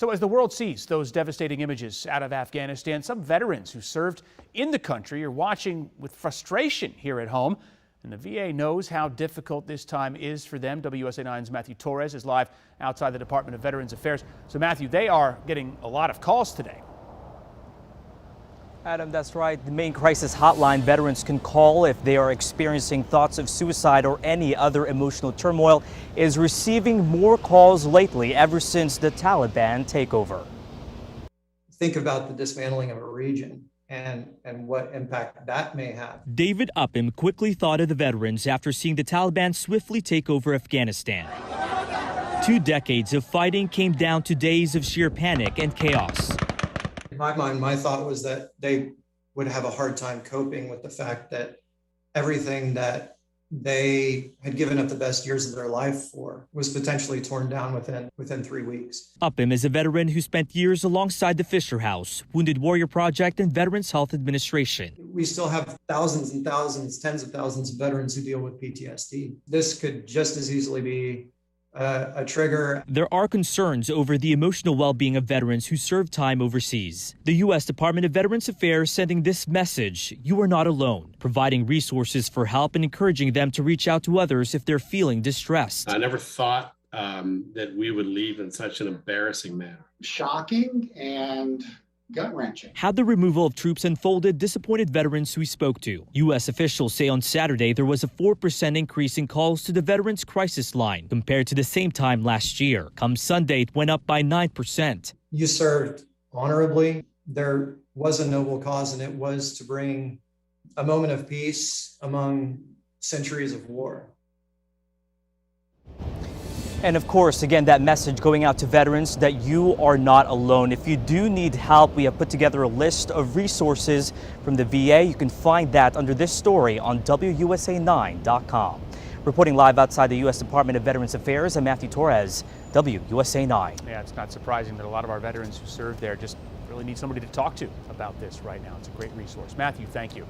So as the world sees those devastating images out of Afghanistan, some veterans who served in the country are watching with frustration here at home. And the VA knows how difficult this time is for them. WUSA 9's Matthew Torres is live outside the Department of Veterans Affairs. So Matthew, they are getting a lot of calls today. Adam, that's right. The main crisis hotline veterans can call if they are experiencing thoughts of suicide or any other emotional turmoil is receiving more calls lately ever since the Taliban takeover. Think about the dismantling of a region and what impact that may have. David Upham quickly thought of the veterans after seeing the Taliban swiftly take over Afghanistan. 2 decades of fighting came down to days of sheer panic and chaos. In my mind, my thought was that they would have a hard time coping with the fact that everything that they had given up the best years of their life for was potentially torn down within 3 weeks. Upham is a veteran who spent years alongside the Fisher House, Wounded Warrior Project, and Veterans Health Administration. We still have thousands and thousands, tens of thousands of veterans who deal with PTSD. This could just as easily be a trigger. There are concerns over the emotional well-being of veterans who serve time overseas. The U.S. Department of Veterans Affairs sending this message: you are not alone, providing resources for help and encouraging them to reach out to others if they're feeling distressed. I never thought that we would leave in such an embarrassing manner. Shocking and gut-wrenching. How the removal of troops unfolded disappointed veterans we spoke to. U.S. officials say on Saturday there was a 4% increase in calls to the Veterans Crisis Line compared to the same time last year. Come Sunday, it went up by 9%. You served honorably. There was a noble cause, and it was to bring a moment of peace among centuries of war. And of course, again, that message going out to veterans that you are not alone. If you do need help, we have put together a list of resources from the VA. You can find that under this story on WUSA9.com. Reporting live outside the U.S. Department of Veterans Affairs, I'm Matthew Torres, WUSA 9. Yeah, it's not surprising that a lot of our veterans who served there just really need somebody to talk to about this right now. It's a great resource. Matthew, thank you.